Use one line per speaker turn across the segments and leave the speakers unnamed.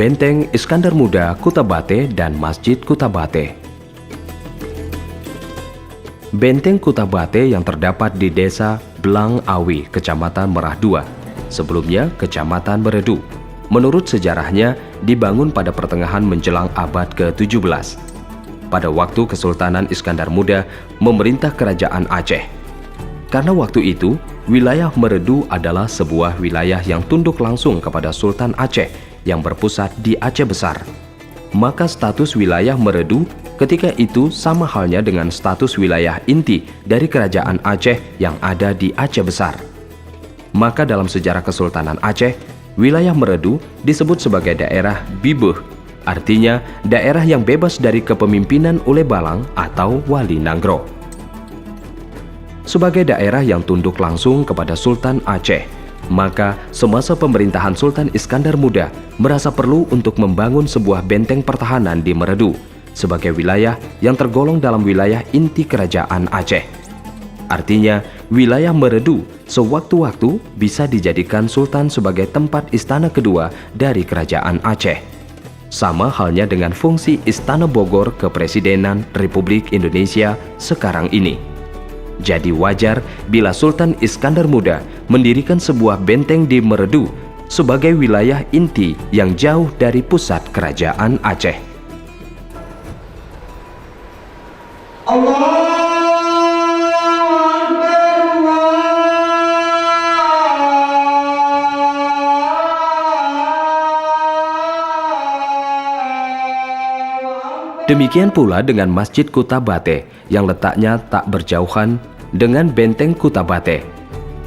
Benteng Iskandar Muda Kutabate dan Masjid Kutabate. Benteng Kutabate yang terdapat di Desa Blang Awi, Kecamatan Merah II, sebelumnya Kecamatan Beredu. Menurut sejarahnya, dibangun pada pertengahan menjelang abad ke-17. Pada waktu Kesultanan Iskandar Muda memerintah Kerajaan Aceh. Karena waktu itu, wilayah Meredu adalah sebuah wilayah yang tunduk langsung kepada Sultan Aceh yang berpusat di Aceh Besar. Maka status wilayah Meredu ketika itu sama halnya dengan status wilayah inti dari Kerajaan Aceh yang ada di Aceh Besar. Maka dalam sejarah Kesultanan Aceh, wilayah Meredu disebut sebagai daerah Bibeuh, artinya daerah yang bebas dari kepemimpinan Ule Balang atau Wali Nanggro. Sebagai daerah yang tunduk langsung kepada Sultan Aceh, maka semasa pemerintahan Sultan Iskandar Muda merasa perlu untuk membangun sebuah benteng pertahanan di Meredu sebagai wilayah yang tergolong dalam wilayah inti Kerajaan Aceh. Artinya, wilayah Meredu sewaktu-waktu bisa dijadikan Sultan sebagai tempat istana kedua dari Kerajaan Aceh. Sama halnya dengan fungsi Istana Bogor Kepresidenan Republik Indonesia sekarang ini. Jadi wajar bila Sultan Iskandar Muda mendirikan sebuah benteng di Meredu sebagai wilayah inti yang jauh dari pusat Kerajaan Aceh. Demikian pula dengan Masjid Kutabate yang letaknya tak berjauhan dengan Benteng Kutabate.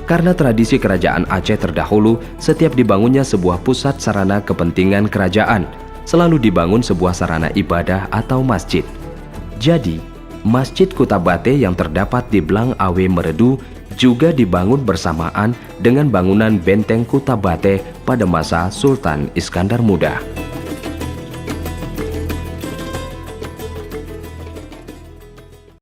Karena tradisi Kerajaan Aceh terdahulu, setiap dibangunnya sebuah pusat sarana kepentingan kerajaan, selalu dibangun sebuah sarana ibadah atau masjid. Jadi, Masjid Kutabate yang terdapat di Blang Awe Meredu juga dibangun bersamaan dengan bangunan Benteng Kutabate pada masa Sultan Iskandar Muda.